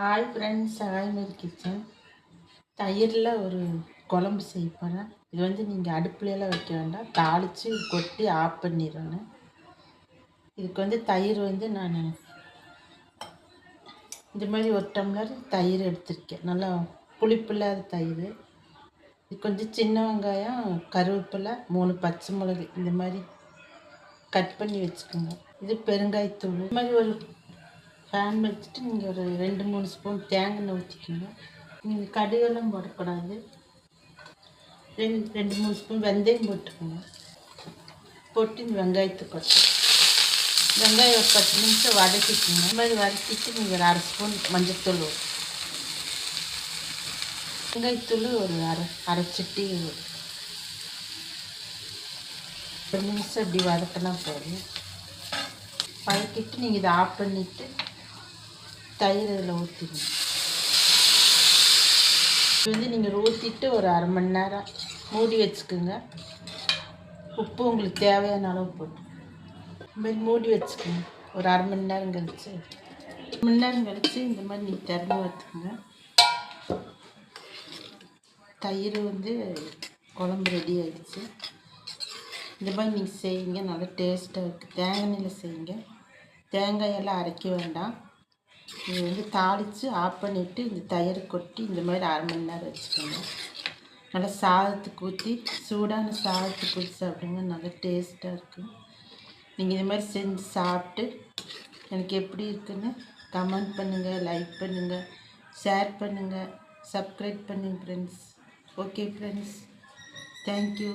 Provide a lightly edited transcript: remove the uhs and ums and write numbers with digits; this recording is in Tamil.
ஹாய் ஃப்ரெண்ட்ஸ், ஹாய் மேரி கிச்சன். தயிரில் ஒரு குழம்பு செய்ய போகிறேன். இது நீங்கள் அடுப்புலையெல்லாம் வைக்க வேண்டாம், தாளித்து கொட்டி ஆஃப் பண்ணிடணும். இதுக்கு தயிர் நான் இந்த மாதிரி ஒரு டம்ளர் தயிர் எடுத்திருக்கேன். நல்லா புளிப்பில்லாத தயிர். இது கொஞ்சம் சின்ன வெங்காயம், கருவேப்பிலை, 3 பச்சை மிளகு இந்த மாதிரி கட் பண்ணி வச்சுக்கோங்க. இது பெருங்காயத்தூள். இந்த மாதிரி ஒரு பேன் வச்சுட்டு நீங்கள் ஒரு 2-3 ஸ்பூன் தேங்காய் ஊற்றிக்கோங்க. நீங்கள் கடுகெல்லாம் போடக்கூடாது. 2-3 ஸ்பூன் வெந்தயம் போட்டுக்கோங்க. போட்டு இந்த வெங்காயத்தை கொட்டு. வெங்காயம் ஒரு 10 நிமிஷம் வதக்கிக்கோங்க. இந்த மாதிரி வதக்கிட்டு நீங்கள் ஒரு 1/2 ஸ்பூன் மஞ்சள்தூள் வெங்காயத்தூள் ஒரு அரை சிட்டி ஒரு நிமிஷம் இப்படி வதக்கினா போதும். வதக்கிட்டு நீங்கள் இதை ஆஃப் பண்ணிவிட்டு தயிர் இதில் ஊற்றிடுங்க. நீங்கள் ஊற்றிட்டு ஒரு அரை மணி நேரம் மூடி வச்சுக்கோங்க. உப்பு உங்களுக்கு தேவையான அளவு போட்டு இந்த மாதிரி மூடி வச்சுக்கோங்க. ஒரு அரை மணி நேரம் கழிச்சு இந்த மாதிரி நீங்கள் திறந்து வச்சுக்கோங்க. தயிர் குழம்பு ரெடி ஆகிடுச்சு. இந்த மாதிரி நீங்கள் செய்யுங்க, நல்லா டேஸ்ட்டாக இருக்குது. தேங்காய் எண்ணெயில் செய்யுங்க, தேங்காயெல்லாம் அரைக்க வேண்டாம். நீங்கள் தாளித்து ஆஃப் பண்ணிவிட்டு இந்த தயிரை கொட்டி இந்த மாதிரி அரை மணி நேரம் வச்சுக்கோங்க. நல்லா சாதத்துக்கு ஊற்றி சூடான சாதத்துக்கு ஊற்றி சாப்பிடுங்க, நல்லா டேஸ்ட்டாக இருக்கும். நீங்கள் இது மாதிரி செஞ்சு சாப்பிட்டு எனக்கு எப்படி இருக்குன்னு கமெண்ட் பண்ணுங்கள், லைக் பண்ணுங்கள், ஷேர் பண்ணுங்கள், சப்ஸ்கிரைப் பண்ணுங்கள் ஃப்ரெண்ட்ஸ். Okay friends, thank you.